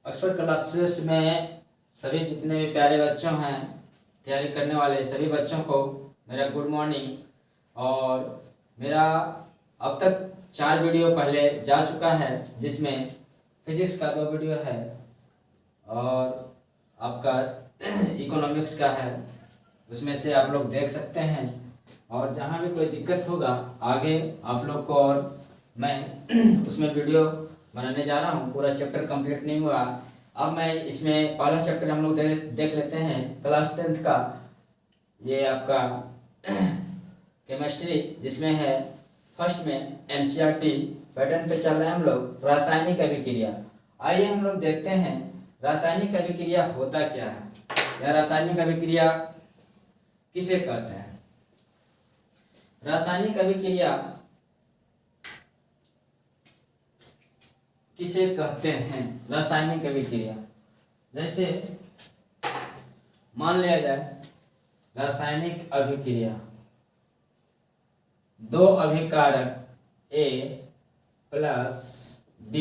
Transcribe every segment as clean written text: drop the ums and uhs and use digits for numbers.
Oxford classes में सभी जितने भी प्यारे बच्चों हैं, तैयारी करने वाले सभी बच्चों को मेरा गुड मॉर्निंग। और मेरा अब तक 4 वीडियो पहले जा चुका है, जिसमें फिजिक्स का 2 वीडियो है और आपका इकोनॉमिक्स का है। उसमें से आप लोग देख सकते हैं। और जहाँ भी कोई दिक्कत होगा आगे आप लोग को, और मैं उसमें वीडियो बनाने जा रहा हूँ। पूरा चैप्टर कंप्लीट नहीं हुआ। अब मैं इसमें पहला चैप्टर हम लोग देख लेते हैं क्लास 10th का। ये आपका केमिस्ट्री, जिसमें है फर्स्ट में एनसीईआरटी पैटर्न पे चल रहे हैं हम लोग, रासायनिक अभिक्रिया। आइए हम लोग देखते हैं रासायनिक अभिक्रिया होता क्या है, या रासायनिक अभिक्रिया किसे कहते हैं। रासायनिक अभिक्रिया किसे कहते हैं? रासायनिक अभिक्रिया, जैसे मान लिया जाए रासायनिक अभिक्रिया, 2 अभिकारक A प्लस B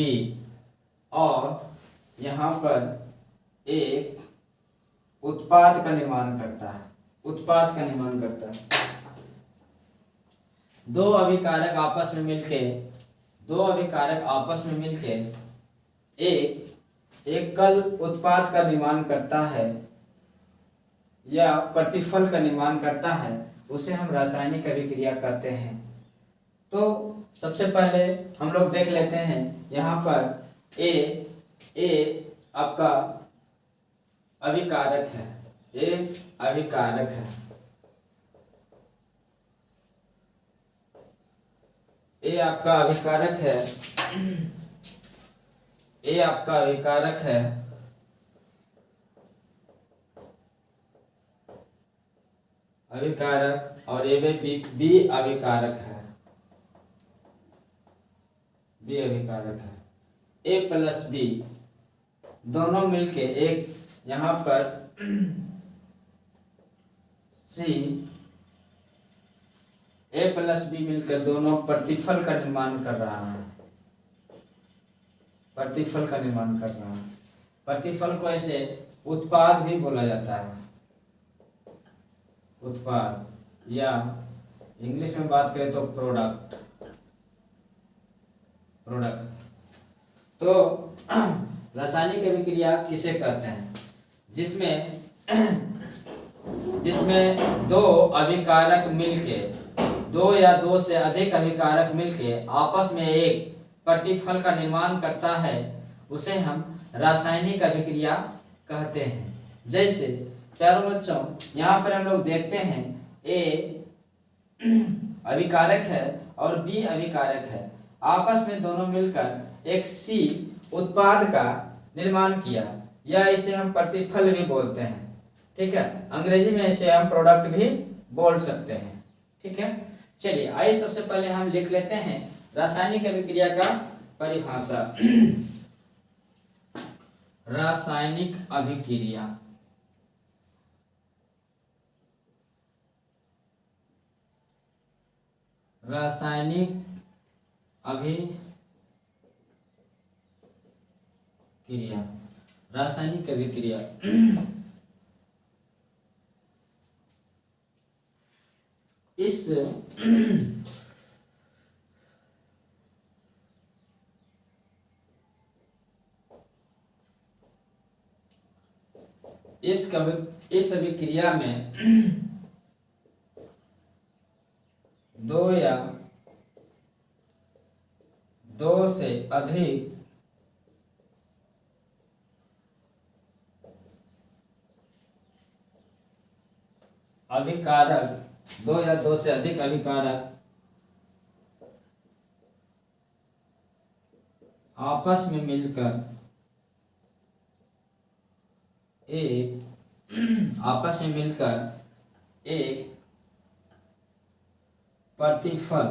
और यहाँ पर एक उत्पाद का निर्माण करता है। उत्पाद का निर्माण करता है। 2 अभिकारक आपस में मिलके एक एकल उत्पाद का निर्माण करता है या प्रतिफल का निर्माण करता है, उसे हम रासायनिक अभिक्रिया कहते हैं। तो सबसे पहले हम लोग देख लेते हैं, यहाँ पर ए आपका अभिकारक है। A अभिकारक है। A आपका अभिकारक है। A आपका अभिकारक है। अभिकारक और B अभिकारक है। B अभिकारक है। A प्लस B दोनों मिलके एक यहाँ पर A प्लस B मिलकर दोनों प्रतिफल का निर्माण कर रहा है। प्रतिफल को ऐसे उत्पाद भी बोला जाता है। उत्पाद, या इंग्लिश में बात करें तो प्रोडक्ट। तो रासायनिक अभिक्रिया किसे कहते हैं? जिसमें 2 अभिकारक मिलके, 2 या 2 से अधिक अभिकारक मिलके आपस में एक प्रतिफल का निर्माण करता है, उसे हम रासायनिक अभिक्रिया कहते हैं। जैसे प्यारे बच्चों, यहाँ पर हम लोग देखते हैं A अभिकारक है और B अभिकारक है। आपस में दोनों मिलकर एक C उत्पाद का निर्माण किया, या इसे हम प्रतिफल भी बोलते हैं। ठीक है, अंग्रेजी में इसे हम प्रोडक्ट भी बोल सकते हैं। ठीक है, चलिए आइए सबसे पहले हम लिख लेते हैं रासायनिक अभिक्रिया का परिभाषा। रासायनिक अभिक्रिया रासायनिक अभिक्रिया इस अभिक्रिया में 2 या 2 से अधिक अभिकारक, 2 या 2 से अधिक अभिकारक आपस में मिलकर एक प्रतिफल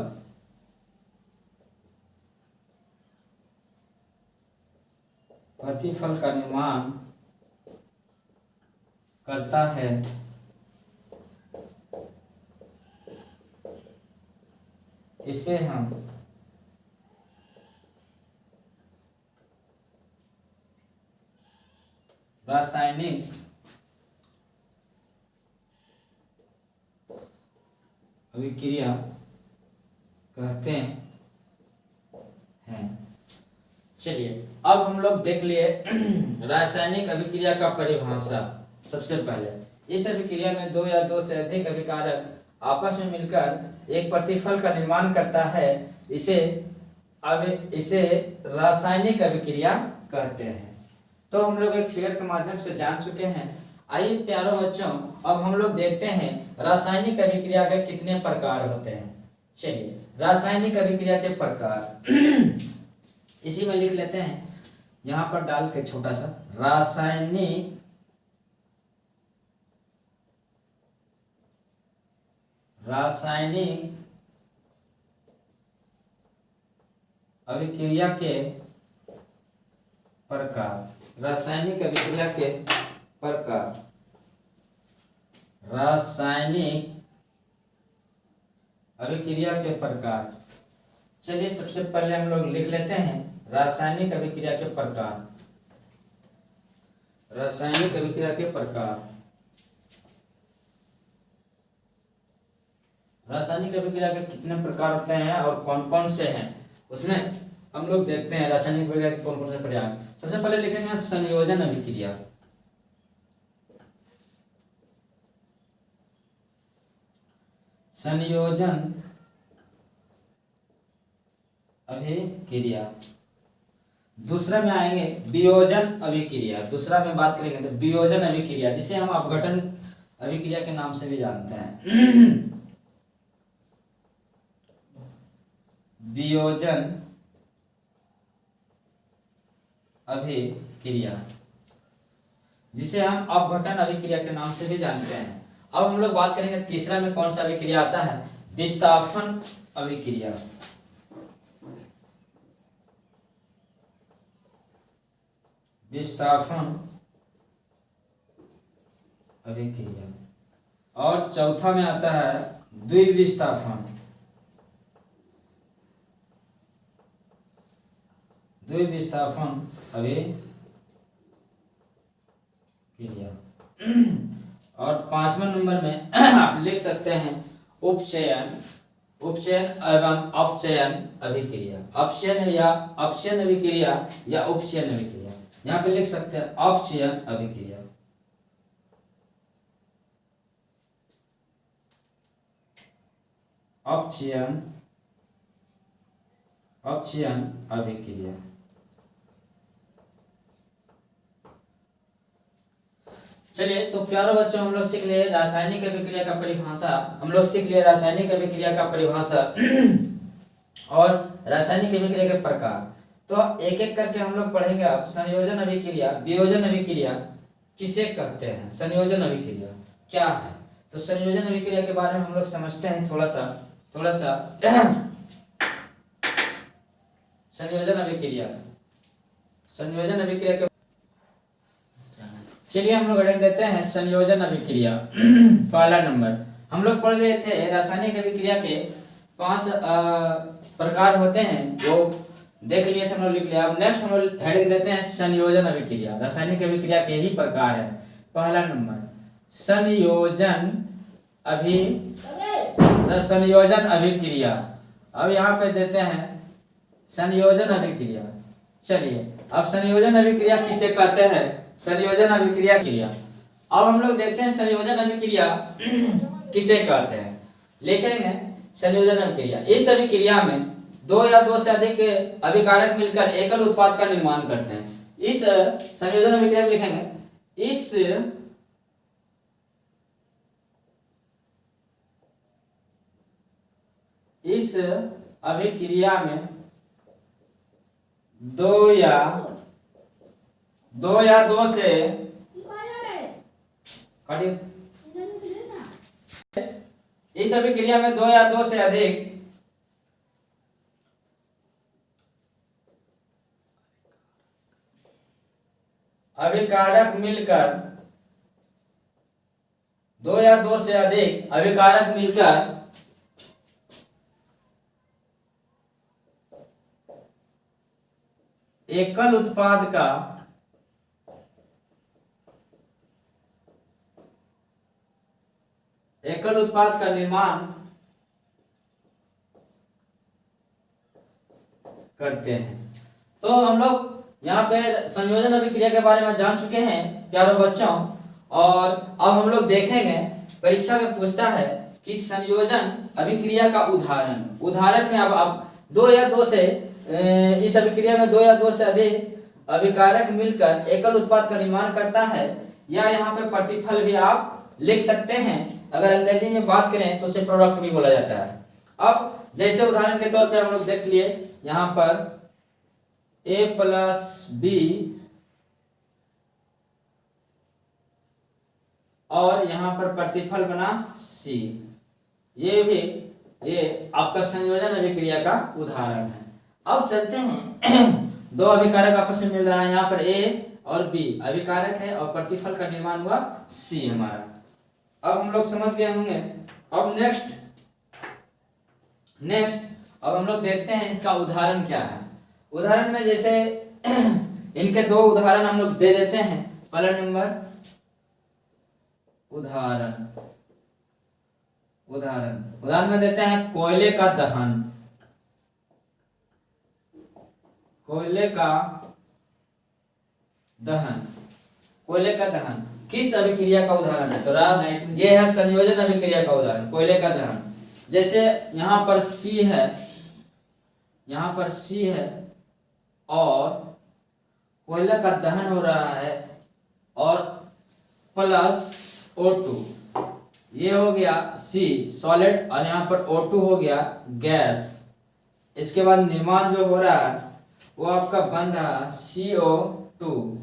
का निर्माण करता है। इसे हम रासायनिक अभिक्रिया कहते हैं। चलिए अब हम लोग देख लिए रासायनिक अभिक्रिया का परिभाषा। सबसे पहले इस अभिक्रिया में दो या दो से अधिक अभिकारक आपस में मिलकर एक प्रतिफल का निर्माण करता है, इसे रासायनिक अभिक्रिया कहते हैं। तो हम लोग एक फिगर के माध्यम से जान चुके हैं। आइए प्यारों बच्चों, अब हम लोग देखते हैं रासायनिक अभिक्रिया के कितने प्रकार होते हैं। चलिए रासायनिक अभिक्रिया के प्रकार इसी में लिख लेते हैं, यहां पर डाल के छोटा सा, रासायनिक अभिक्रिया के प्रकार। रासायनिक अभिक्रिया के प्रकार, रासायनिक अभिक्रिया के प्रकार। चलिए सबसे पहले हम लोग लिख लेते हैं रासायनिक अभिक्रिया के प्रकार। रासायनिक अभिक्रिया के प्रकार, रासायनिक अभिक्रिया के कितने प्रकार होते हैं और कौन कौन से हैं, उसमें हम लोग देखते हैं रासायनिक अभिक्रिया के कौन कौन से प्रकार। सबसे पहले लिखेंगे संयोजन अभिक्रिया। संयोजन अभिक्रिया। दूसरा में आएंगे वियोजन अभिक्रिया। दूसरा में बात करेंगे तो वियोजन अभिक्रिया, जिसे हम अपघटन अभिक्रिया के नाम से भी जानते हैं। वियोजन अभिक्रिया, जिसे हम अपघटन अभिक्रिया के नाम से भी जानते हैं। अब हम लोग बात करेंगे तीसरा में कौन सा अभिक्रिया आता है, विस्थापन अभिक्रिया। विस्थापन अभिक्रिया। और चौथा में आता है द्विविस्थापन। द्विविस्थापन अभिक्रिया। और पांचवें नंबर में आप लिख सकते हैं उपचयन एवं अपचयन अभिक्रिया। अपचयन या अपचयन अभिक्रिया या उपचयन अभिक्रिया, यहाँ पे लिख सकते हैं अपचयन अभिक्रिया। अपचयन अभिक्रिया। चलिए तो प्यारे बच्चों, हम लोग सीख लिए रासायनिक अभिक्रिया का परिभाषा, हम लोग सीख लिए रासायनिक अभिक्रिया का परिभाषा और रासायनिक अभिक्रिया के प्रकार। तो एक एक करके हम लोग पढ़ेंगे। अब संयोजन अभिक्रिया, वियोजन अभिक्रिया किसे कहते हैं, संयोजन अभिक्रिया क्या है। तो संयोजन अभिक्रिया के बारे में हम लोग समझते हैं थोड़ा सा संयोजन अभिक्रिया के चलिए हम लोग रख देते हैं संयोजन अभिक्रिया। पहला नंबर हम लोग पढ़ लिए थे रासायनिक अभिक्रिया के 5 प्रकार होते हैं, वो देख लिए थे, हम लोग लिख लिया। अब नेक्स्ट हम लोग हेडिंग देते हैं संयोजन अभिक्रिया। रासायनिक अभिक्रिया के ही प्रकार है। पहला नंबर संयोजन अभिक्रिया। अब यहाँ पे देते हैं संयोजन अभिक्रिया। चलिए अब संयोजन अभिक्रिया किसे कहते हैं, संयोजन अभिक्रिया क्रिया। अब हम लोग देखते हैं संयोजन अभिक्रिया किसे कहते हैं। लिखेंगे संयोजन अभिक्रिया, इस अभिक्रिया में दो या दो से अधिक अभिकारक मिलकर एकल उत्पाद का निर्माण करते हैं। इस संयोजन अभिक्रिया में लिखेंगे इस अभिक्रिया में दो या दो से इस अभिक्रिया में 2 या 2 से अधिक अभिकारक मिलकर 2 या 2 से अधिक अभिकारक मिलकर एकल उत्पाद का एकल उत्पाद का निर्माण करते हैं। तो हम लोग यहाँ पे संयोजन अभिक्रिया के बारे में जान चुके हैं प्यारे बच्चों, और अब हम लोग देखेंगे परीक्षा में पूछता है कि संयोजन अभिक्रिया का उदाहरण में अब दो या दो से इस अभिक्रिया में दो या दो से अधिक अभिकारक मिलकर एकल उत्पाद का निर्माण करता है, या यहाँ पे प्रतिफल भी आप लिख सकते हैं। अगर अंग्रेजी में बात करें तो उसे प्रोडक्ट भी बोला जाता है। अब जैसे उदाहरण के तौर पे हम लोग देख लिए यहाँ पर a प्लस बी और यहाँ पर प्रतिफल बना c, ये आपका संयोजन अभिक्रिया का उदाहरण है। अब चलते हैं दो अभिकारक आपस में मिल रहा है, यहाँ पर a और b अभिकारक है और प्रतिफल का निर्माण हुआ c हमारा। अब हम लोग समझ गए होंगे। अब नेक्स्ट अब हम लोग देखते हैं इसका उदाहरण क्या है। उदाहरण में जैसे इनके दो उदाहरण हम लोग दे देते हैं। पहला नंबर उदाहरण में देते हैं कोयले का दहन किस अभिक्रिया का उदाहरण है? तो ये है संयोजन अभिक्रिया का उदाहरण, कोयले का दहन। जैसे यहाँ पर C है और कोयले का दहन हो रहा है और प्लस O2, ये हो गया C सॉलिड और यहाँ पर O2 हो गया गैस। इसके बाद निर्माण जो हो रहा है वो आपका बन रहा है CO2,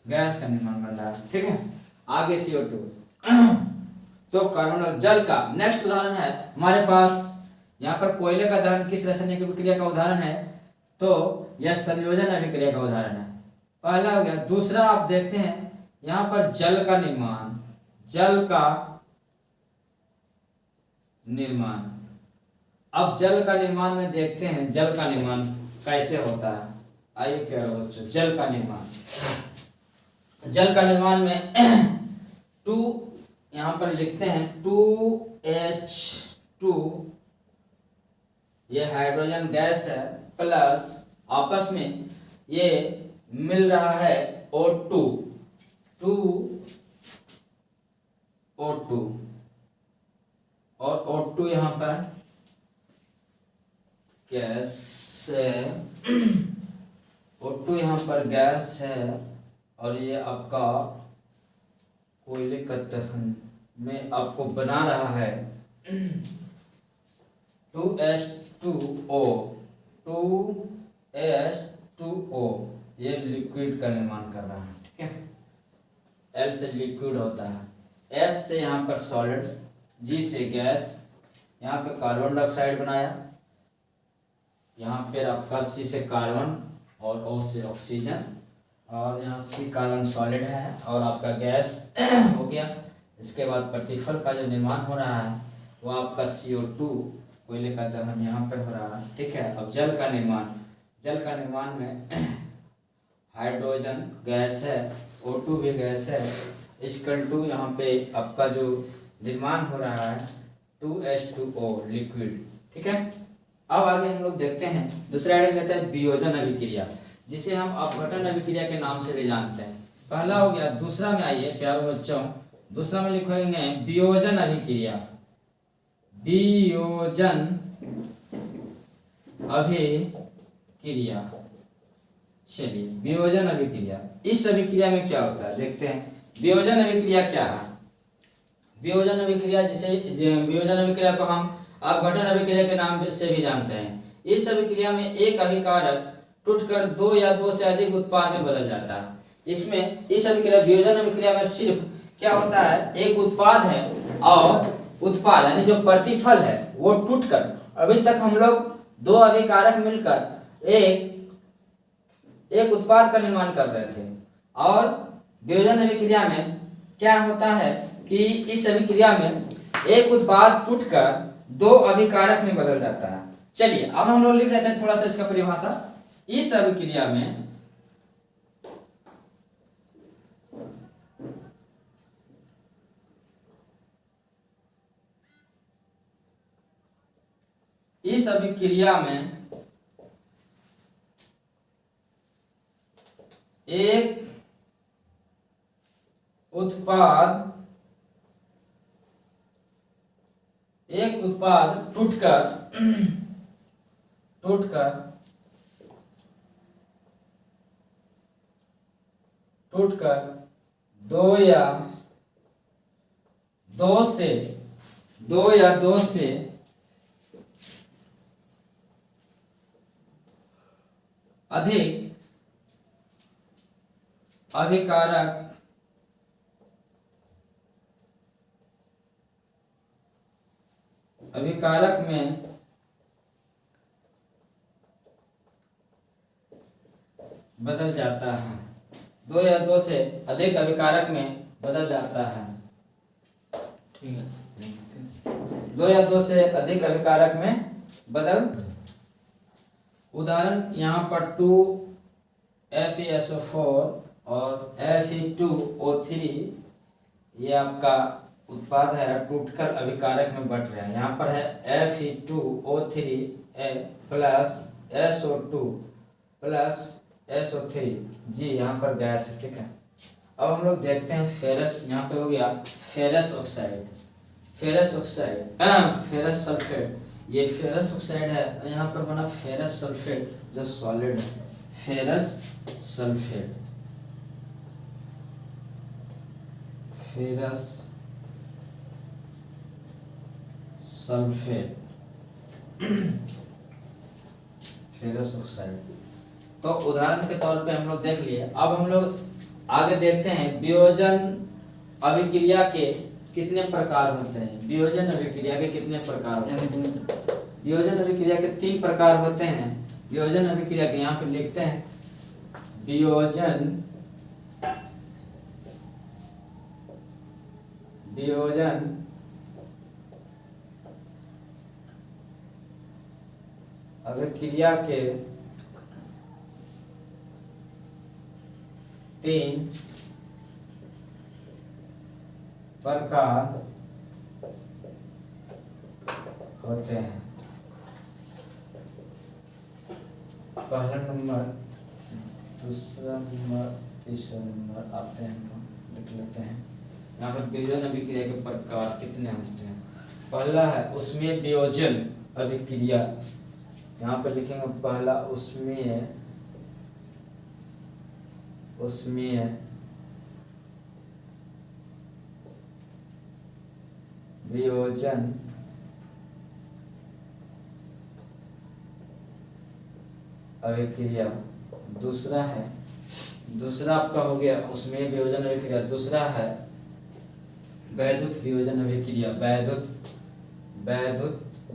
गैस का निर्माण बन रहा है। ठीक है, आगे CO2 तो कार्बन और जल का नेक्स्ट उदाहरण है हमारे पास। यहाँ पर कोयले का दहन किस रासायनिक अभिक्रिया का उदाहरण है? तो यह संयोजन अभिक्रिया का उदाहरण है, पहला हो गया। दूसरा आप देखते हैं यहाँ पर जल का निर्माण। अब जल का निर्माण में देखते हैं जल का निर्माण कैसे होता है। आइए प्यारे बच्चों, जल का निर्माण में 2 यहाँ पर लिखते हैं 2H2, ये हाइड्रोजन गैस है, प्लस आपस में ये मिल रहा है O2 और O2 यहाँ पर गैस है, O2 यहाँ पर गैस है और ये आपका कोयले का दहन में आपको बना रहा है 2H2O, ये लिक्विड का निर्माण कर रहा है। ठीक है, L से लिक्विड होता है, S से यहाँ पर सॉलिड, G से गैस, यहाँ पे कार्बन डाइऑक्साइड बनाया, यहाँ पे आपका C से कार्बन और O से ऑक्सीजन, और यहाँ C कार्बन सॉलिड है और आपका गैस हो गया। इसके बाद प्रतिफल का जो निर्माण हो रहा है वो आपका CO2 कोयले का दहन यहाँ पर हो रहा है। ठीक है, अब जल का निर्माण में हाइड्रोजन गैस है, O2 भी गैस है, = यहाँ पे आपका जो निर्माण हो रहा है 2H2O लिक्विड। ठीक है, अब आगे हम लोग देखते हैं दूसरा आइटम कहते हैं वियोजन अभिक्रिया, जिसे हम अपघटन अभिक्रिया के नाम से भी जानते हैं। पहला हो गया। दूसरा में आइए प्यारे बच्चों, दूसरा में लिखेंगे वियोजन अभिक्रिया। चलिए, वियोजन अभिक्रिया, इस अभिक्रिया में क्या होता है देखते हैं। वियोजन अभिक्रिया क्या है? वियोजन अभिक्रिया को हम अपघटन अभिक्रिया के नाम से भी जानते हैं। इस अभिक्रिया में एक अभिकारक टूटकर 2 या 2 से अधिक उत्पाद में बदल जाता है। इसमें इस अभिक्रिया वियोजन अभिक्रिया में सिर्फ क्या होता है, एक उत्पाद है और उत्पाद यानी जो प्रतिफल है वो टूटकर, अभी तक हम लोग 2 अभिकारक मिलकर एक उत्पाद का निर्माण कर रहे थे, और वियोजन अभिक्रिया में क्या होता है कि इस अभिक्रिया में एक उत्पाद टूटकर 2 अभिकारक में बदल जाता है। चलिए अब हम लोग लिख लेते हैं थोड़ा सा इसका परिभाषा। इस अभिक्रिया में इस अभिक्रिया में एक उत्पाद टूटकर दो या दो से अधिक अभिकारक में बदल जाता है। दो या दो से अधिक अभिकारक में बदल जाता है। ठीक है, दो या दो से अधिक अभिकारक में बदल। उदाहरण यहाँ पर 2FeSO4 और Fe2O3 ये आपका उत्पाद है, टूटकर अभिकारक में बट रहा है। यहाँ पर है Fe2O3 plus SO2 plus SO3 जी, यहाँ पर गैस है। ठीक है, अब हम लोग देखते हैं फेरस। यहाँ पे हो गया फेरस ऑक्साइड, फेरस सल्फेट। ये फेरस ऑक्साइड है, यहाँ पर बना फेरस सल्फेट जो सॉलिड है, फेरस सल्फेट। Ferrous oxide. तो उदाहरण के तौर पे हम लोग देख लिए। अब हम लोग आगे देखते हैं वियोजन अभिक्रिया के कितने प्रकार होते हैं। वियोजन अभिक्रिया के कितने प्रकार होते हैं? वियोजन अभिक्रिया के 3 प्रकार होते हैं। वियोजन अभिक्रिया के यहाँ पे लिखते हैं वियोजन अभिक्रिया के 3 प्रकार होते हैं। पहला नंबर, दूसरा नंबर, तीसरा नंबर आते हैं, हम लिख लेते हैं। यहाँ पर वियोजन अभिक्रिया के प्रकार कितने होते हैं। पहला है उसमें वियोजन अभिक्रिया, यहाँ पर लिखेंगे पहला उसमें वियोजन अभिक्रिया। दूसरा आपका हो गया उसमें वियोजन अभिक्रिया। दूसरा है वैद्युत वियोजन अभिक्रिया, वैद्युत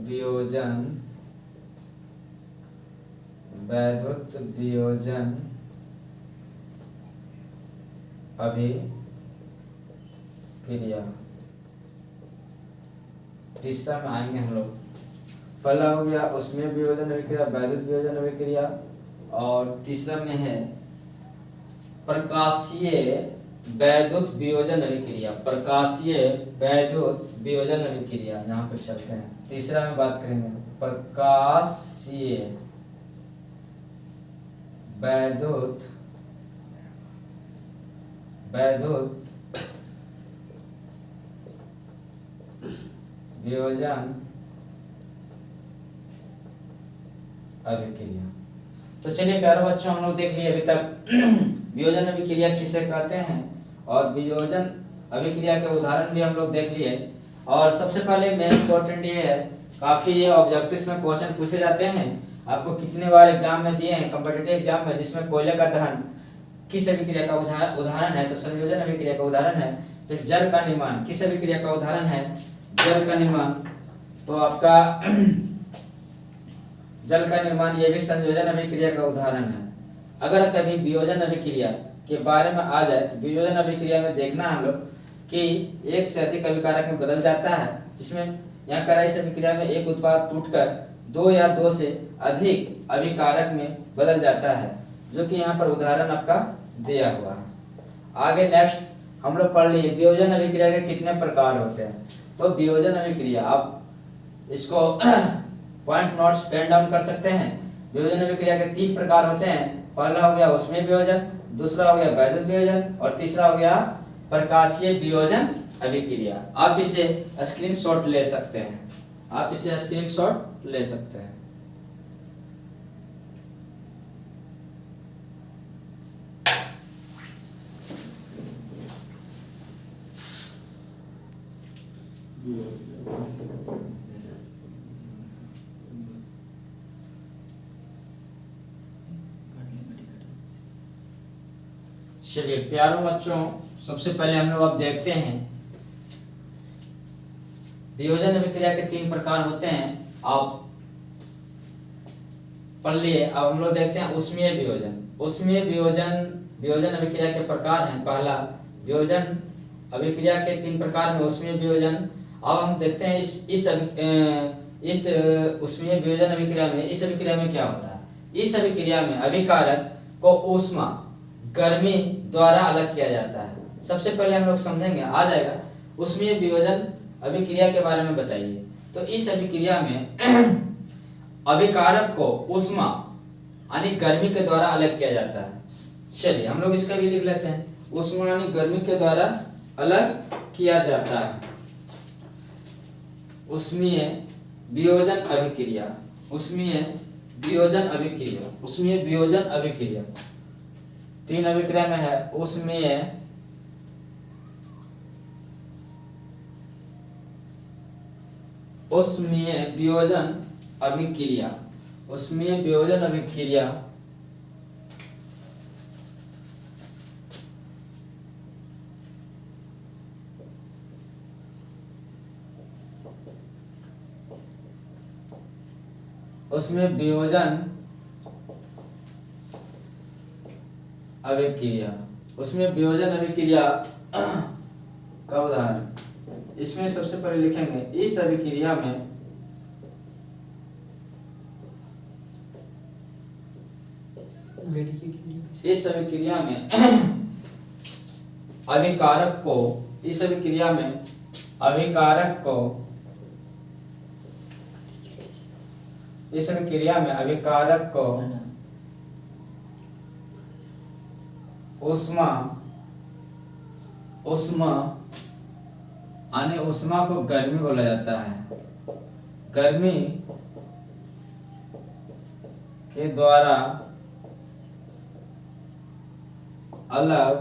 वियोजन अभिक्रिया। तीसरा में आएंगे हम लोग। पहला हो गया उसमें वियोजन अभिक्रिया, वैद्युत वियोजन अभिक्रिया, और तीसरा में है प्रकाशीय वैद्युत वियोजन अभिक्रिया। यहाँ पर चलते हैं। तीसरा में बात करेंगे प्रकाशीय वैद्युत वियोजन अभिक्रिया। तो चलिए प्यारे बच्चों, हम लोग देख लिए अभी तक वियोजन अभिक्रिया किसे कहते हैं और वियोजन अभिक्रिया के उदाहरण भी हम लोग देख लिए। और सबसे पहले मेन इम्पोर्टेंट ये है, काफी ये ऑब्जेक्टिव्स में क्वेश्चन पूछे जाते हैं। आपको कितने बार एग्जाम में दिए हैं, कॉम्पिटिटिव एग्जाम में, जिसमें कोयले का दहन किस अभिक्रिया का उदाहरण है, तो संयोजन अभिक्रिया का उदाहरण है। फिर जल का निर्माण किस अभिक्रिया का उदाहरण है, जल का निर्माण। तो आपका जल का निर्माण ये भी संयोजन अभिक्रिया का उदाहरण है। अगर कभी वियोजन अभिक्रिया के बारे में आ जाए तो वियोजन अभिक्रिया में देखना हम लोग कि एक से अधिक अभिकारक में बदल जाता है, जिसमें यहाँ करा इस अभिक्रिया में एक उत्पाद टूटकर 2 या 2 से अधिक अभिकारक में बदल जाता है, जो कि यहाँ पर उदाहरण आपका दिया हुआ है। आगे नेक्स्ट हम लोग पढ़ लिए वियोजन अभिक्रिया के कितने प्रकार होते हैं। तो वियोजन अभिक्रिया, आप इसको पॉइंट नोट्स पेन डाउन कर सकते हैं। वियोजन अभिक्रिया के 3 प्रकार होते हैं। पहला हो गया ऊष्मीय वियोजन, दूसरा हो गया वैद्युत वियोजन और तीसरा हो गया प्रकाशीय वियोजन अभिक्रिया। आप इसे स्क्रीनशॉट ले सकते हैं, आप इसे स्क्रीनशॉट ले सकते हैं। चलिए प्यारों बच्चों, सबसे पहले हम लोग अब देखते हैं वियोजन अभिक्रिया के 3 प्रकार होते हैं। आप पढ़ लिए। अब हम लोग देखते हैं ऊष्मीय वियोजन। ऊष्मीय वियोजन अभिक्रिया के प्रकार हैं। पहला वियोजन अभिक्रिया के 3 प्रकार में ऊष्मीय वियोजन। अब हम देखते हैं इस ऊष्मीय वियोजन अभिक्रिया में, इस अभिक्रिया में क्या होता है। इस अभिक्रिया में अभिकारक को ऊष्मा गर्मी द्वारा अलग किया जाता है। सबसे पहले हम लोग समझेंगे, आ जाएगा ऊष्मीय वियोजन अभिक्रिया के बारे में बताइए। तो इस अभिक्रिया में अभिकारक को ऊष्मा यानी गर्मी के द्वारा अलग किया जाता है। चलिए हम लोग इसका भी लिख लेते हैं, ऊष्मा यानी गर्मी के द्वारा अलग किया जाता है। ऊष्मीय वियोजन अभिक्रिया, ऊष्मीय वियोजन अभिक्रिया, ऊष्मीय वियोजन अभिक्रिया 3 अभिक्रिया में है। ऊष्मीय वियोजन अभिक्रिया, ऊष्मीय वियोजन अभिक्रिया ऊष्मीय वियोजन अभिक्रिया, ऊष्मीय वियोजन अभिक्रिया का उदाहरण इसमें सबसे पहले लिखेंगे, इस अभिक्रिया में अभिकारक को, इस अभिक्रिया में अभिकारक को, इस अभिक्रिया में अभिकारक को ऊष्मा यानी ऊष्मा को गर्मी बोला जाता है। गर्मी के द्वारा अलग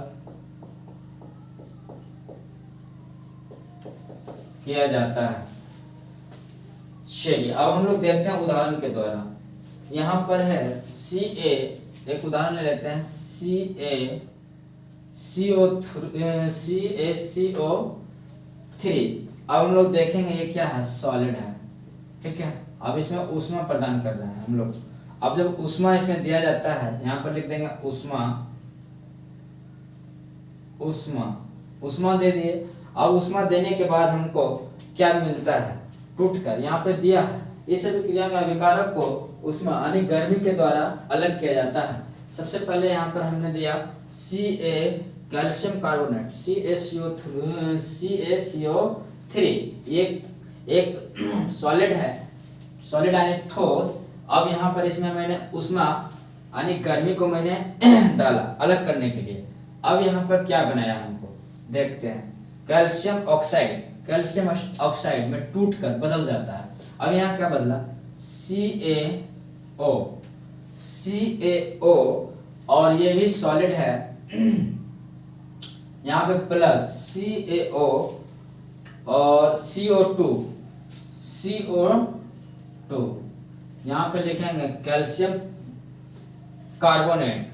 किया जाता है। चलिए अब हम लोग देखते हैं उदाहरण के द्वारा। यहाँ पर है Ca, एक उदाहरण ले लेते हैं, CaCO3। अब हम लोग देखेंगे ये क्या है, सॉलिड है, ठीक है। अब इसमें ऊष्मा प्रदान कर रहे हैं हम लोग। अब जब ऊष्मा इसमें दिया जाता है, यहाँ पर लिख देंगे ऊष्मा दे दिए। अब ऊष्मा देने के बाद हमको क्या मिलता है, टूट कर यहाँ पर दिया है। इस अभिक्रिया में अभिकारक को ऊष्मा यानी गर्मी के द्वारा अलग किया जाता है। सबसे पहले यहाँ पर हमने दिया Ca कैल्शियम कार्बोनेट, CaCO3, एक सॉलिड है, सॉलिड यानी ठोस। अब यहाँ पर इसमें मैंने ऊष्मा यानी गर्मी को मैंने डाला अलग करने के लिए। अब यहाँ पर क्या बनाया हमको देखते हैं, कैल्शियम ऑक्साइड में टूटकर बदल जाता है। अब यहाँ क्या बदला, CaO और ये भी सॉलिड है, यहाँ पे प्लस CaO और CO2, यहाँ पे लिखेंगे कैल्शियम कार्बोनेट,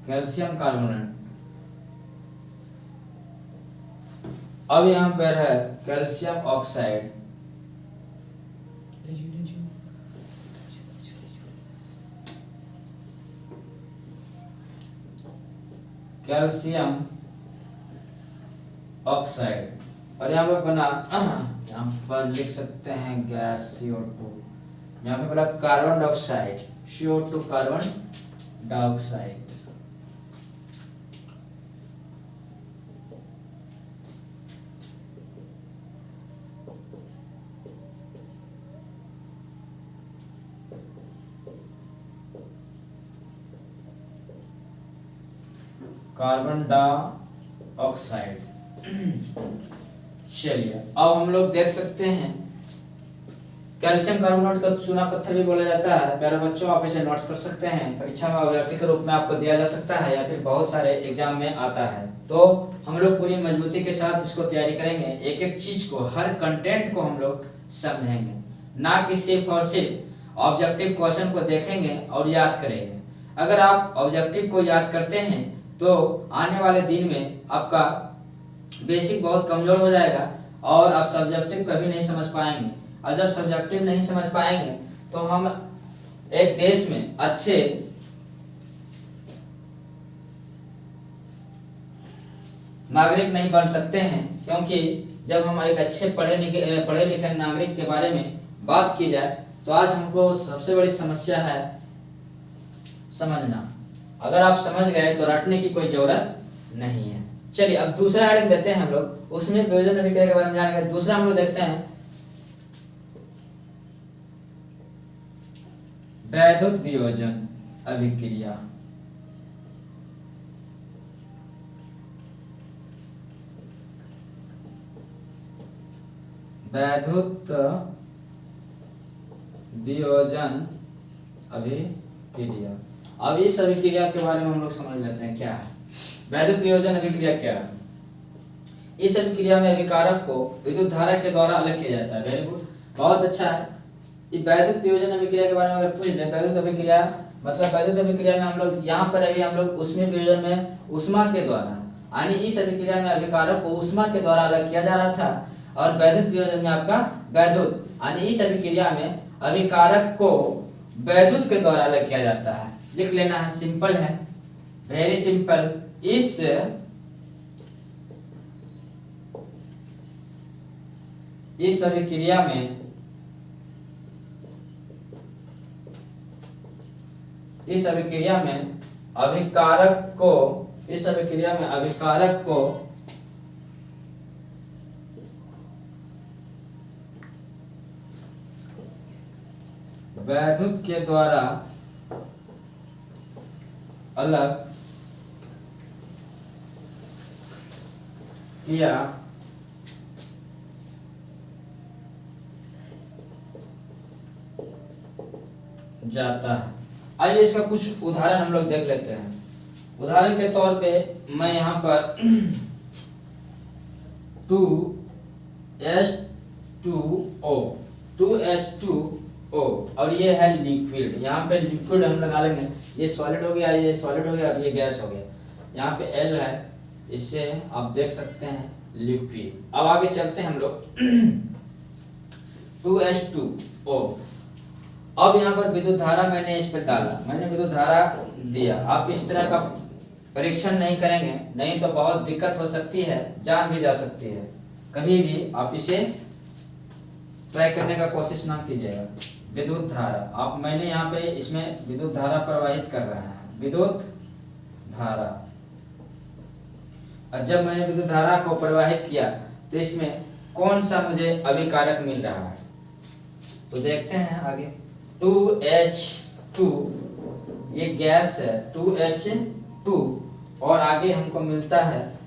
कैल्शियम कार्बोनेट। अब यहाँ पर है कैल्शियम ऑक्साइड, और यहाँ पर बना, यहाँ पर लिख सकते हैं गैस CO2, यहाँ पे बना carbon dioxide CO2 carbon dioxide. Carbon dioxide. चलिए अब हम लोग देख सकते हैं कैल्शियम कार्बोनेट का चूना पत्थर भी बोला जाता है। प्यारे बच्चों, आप इसे नोट्स कर सकते हैं, परीक्षा में अभ्यर्थी के रूप में आपको दिया जा सकता है या फिर बहुत सारे एग्जाम में आता है। तो हम लोग पूरी मजबूती के साथ इसको तैयारी करेंगे, एक एक चीज को, हर कंटेंट को हम लोग समझेंगे, ना कि सिर्फ और सिर्फ ऑब्जेक्टिव क्वेश्चन को देखेंगे और याद करेंगे। अगर आप ऑब्जेक्टिव को याद करते हैं तो आने वाले दिन में आपका बेसिक बहुत कमजोर हो जाएगा और आप सब्जेक्टिव कभी नहीं समझ पाएंगे। और जब सब्जेक्टिव नहीं समझ पाएंगे तो हम एक देश में अच्छे नागरिक नहीं बन सकते हैं, क्योंकि जब हम एक अच्छे पढ़े लिखे नागरिक के बारे में बात की जाए तो आज हमको सबसे बड़ी समस्या है समझना। अगर आप समझ गए तो रटने की कोई जरूरत नहीं है। चलिए अब दूसरा हेडिंग देते हैं हम लोग, उसमें वियोजन अभिक्रिया के बारे में जानेंगे। दूसरा हम लोग देखते हैं वैद्युत वियोजन अभिक्रिया। वैद्युत वियोजन अभिक्रिया। अब इस अभिक्रिया के बारे में हम लोग समझ लेते हैं क्या है वैद्युत वियोजन अभिक्रिया। क्या है? इस अभिक्रिया में अभिकारक को विद्युत धारा के द्वारा अलग किया जाता है। वेरी गुड, बहुत अच्छा है। वैद्युत वियोजन अभिक्रिया के बारे में अगर पूछ ले, वैद्युत अभिक्रिया मतलब वैद्युत अभिक्रिया में हम लोग यहाँ पर अभी हम लोग उसमें वियोजन में ऊष्मा के द्वारा, यानी इस अभिक्रिया में अभिकारक को ऊष्मा के द्वारा अलग किया जा रहा था, और वैद्युत वियोजन में आपका वैद्युत, यानी इस अभिक्रिया में अभिकारक को वैद्युत के द्वारा अलग किया जाता है। लिख लेना है, सिंपल है, वेरी सिंपल। इस अभिक्रिया में अभिकारक को वैद्युत के द्वारा अलग किया जाता है। आइए इसका कुछ उदाहरण हम लोग देख लेते हैं। उदाहरण के तौर पे मैं यहाँ पर 2H2O और ये है लिक्विड। यहाँ पे लिक्विड हम लगा लेंगे, ये सॉलिड हो गया, ये सॉलिड हो गया और ये गैस हो गया। यहाँ पे L है, इससे आप देख सकते हैं लिक्विड। अब आगे चलते हैं हम लोग 2H2O। अब यहाँ पर विद्युत धारा मैंने इस पर डाला, मैंने विद्युत धारा दिया। आप इस तरह का परीक्षण नहीं करेंगे, नहीं तो बहुत दिक्कत हो सकती है, जान भी जा सकती है। कभी भी आप इसे ट्राई करने का कोशिश ना कीजिएगा। विद्युत धारा, आप मैंने यहाँ पे इसमें विद्युत धारा प्रवाहित कर रहा है, विद्युत धारा। और जब मैंने विद्युत धारा को प्रवाहित किया तो इसमें कौन सा मुझे अभिकारक मिल रहा है, तो देखते हैं आगे। 2H2 ये गैस है, 2H2 और आगे हमको मिलता है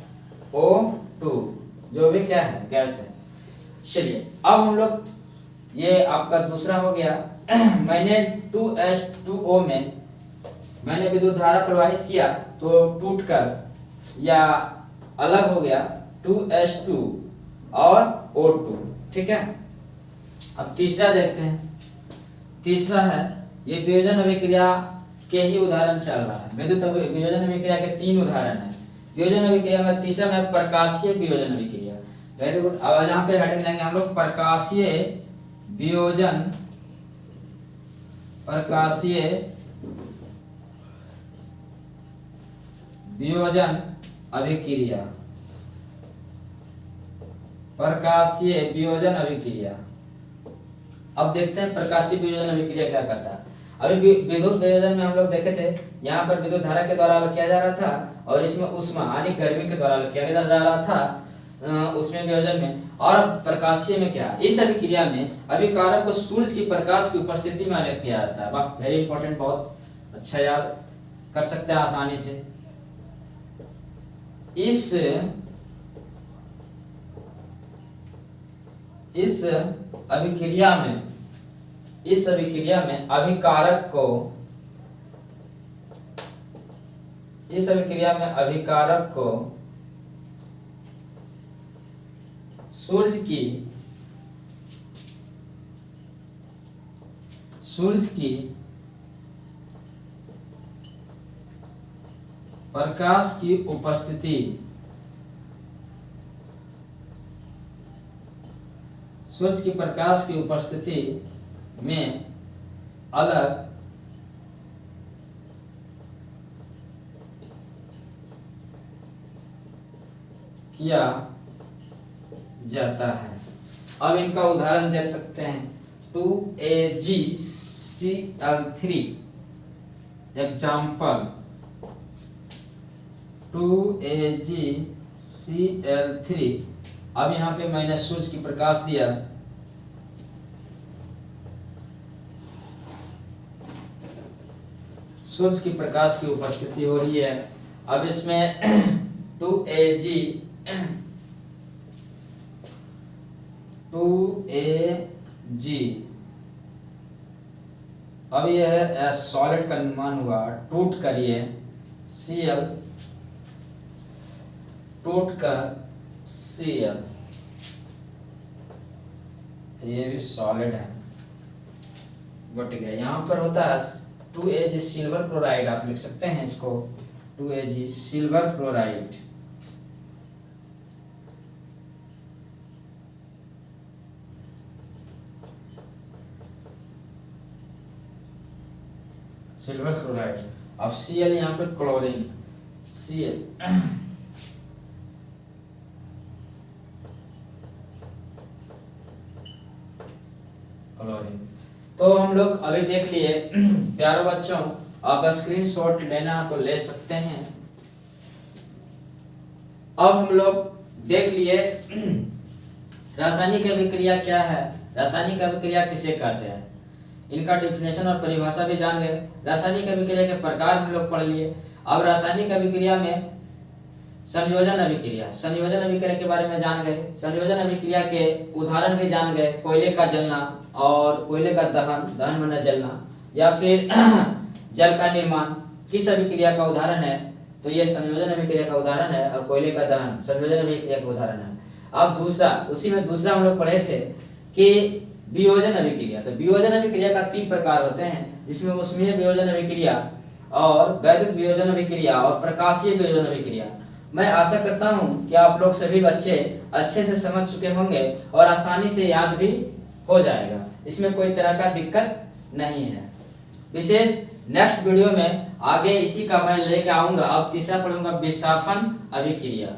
O2 जो भी क्या है, गैस है। चलिए अब हम लोग, ये आपका दूसरा हो गया। मैंने 2H2O में मैंने विद्युत धारा प्रवाहित किया तो टूटकर या अलग हो गया 2H2 और O2, ठीक है। अब तीसरा देखते हैं। तीसरा है, ये वियोजन अभिक्रिया के ही उदाहरण चल रहा है। विद्युत वियोजन अभिक्रिया के 3 उदाहरण है। वियोजन अभिक्रिया में तीसरा में प्रकाशीय वियोजन अभिक्रिया। Very good. अब यहाँ पे हेडिंग देंगे हम लोग प्रकाशीय वियोजन अभिक्रिया। प्रकाशीय वियोजन अभिक्रिया। अब देखते हैं प्रकाशीय वियोजन अभिक्रिया क्या करता है। अभी विद्युत वियोजन में हम लोग देखे थे, यहाँ पर विद्युत धारा के द्वारा अलग किया जा रहा था और इसमें ऊष्मा यानी गर्मी के द्वारा अलग किया जा रहा था उसमें वियोजन में। और अब प्रकाशीय में क्या, इस अभिक्रिया में अभिकारक को सूर्य की प्रकाश की उपस्थिति में अलग किया जाता है। वाह, वेरी इंपॉर्टेंट, बहुत अच्छा याद कर सकते हैं आसानी से। इस अभिक्रिया में अभिकारक को सूर्य की प्रकाश की उपस्थिति में अलग किया जाता है। अब इनका उदाहरण देख सकते हैं, 2AgCl3 एग्जाम्पल, 2AgCl3। अब यहाँ पे मैंने सूर्य की प्रकाश दिया, सूर्य की प्रकाश की उपस्थिति हो रही है। अब इसमें 2Ag अब यह सॉलिड का निर्माण हुआ, टूट कर ये Cl ये भी सॉलिड है, बट गया। यहाँ पर होता है 2Ag सिल्वर क्लोराइड, आप लिख सकते हैं इसको 2Ag silver chloride. Silver chloride. अब Cl यहाँ पे क्लोरीन, Cl क्लोरीन। तो हम लोग अभी देख लिए प्यारे बच्चों, आप स्क्रीनशॉट लेना तो ले सकते हैं। अब हम लोग देख लिए रासायनिक अभिक्रिया क्या है, रासायनिक अभिक्रिया किसे कहते हैं, इनका डेफिनेशन और परिभाषा भी जान गए। रासायनिक अभिक्रिया के प्रकार हम लोग पढ़ लिए। अब रासायनिक अभिक्रिया में संयोजन अभिक्रिया के बारे में जान गए। संयोजन अभिक्रिया के उदाहरण भी जान गए, कोयले का जलना और कोयले का दहन माना जलना, या फिर जल का निर्माण किस अभिक्रिया का उदाहरण है, तो ये संयोजन अभिक्रिया का उदाहरण है, और कोयले का दहन संयोजन अभिक्रिया का उदाहरण है। अब दूसरा हम लोग पढ़े थे कि वियोजन अभिक्रिया। तो वियोजन अभिक्रिया का 3 प्रकार होते हैं, जिसमें ऊष्मीय वियोजन अभिक्रिया और वैद्युत वियोजन अभिक्रिया और प्रकाशीय वियोजन अभिक्रिया। मैं आशा करता हूं कि आप लोग सभी बच्चे अच्छे से समझ चुके होंगे और आसानी से याद भी हो जाएगा, इसमें कोई तरह का दिक्कत नहीं है। विशेष नेक्स्ट वीडियो में आगे इसी का मैं लेके आऊंगा। अब तीसरा पढ़ूंगा विस्थापन अभिक्रिया।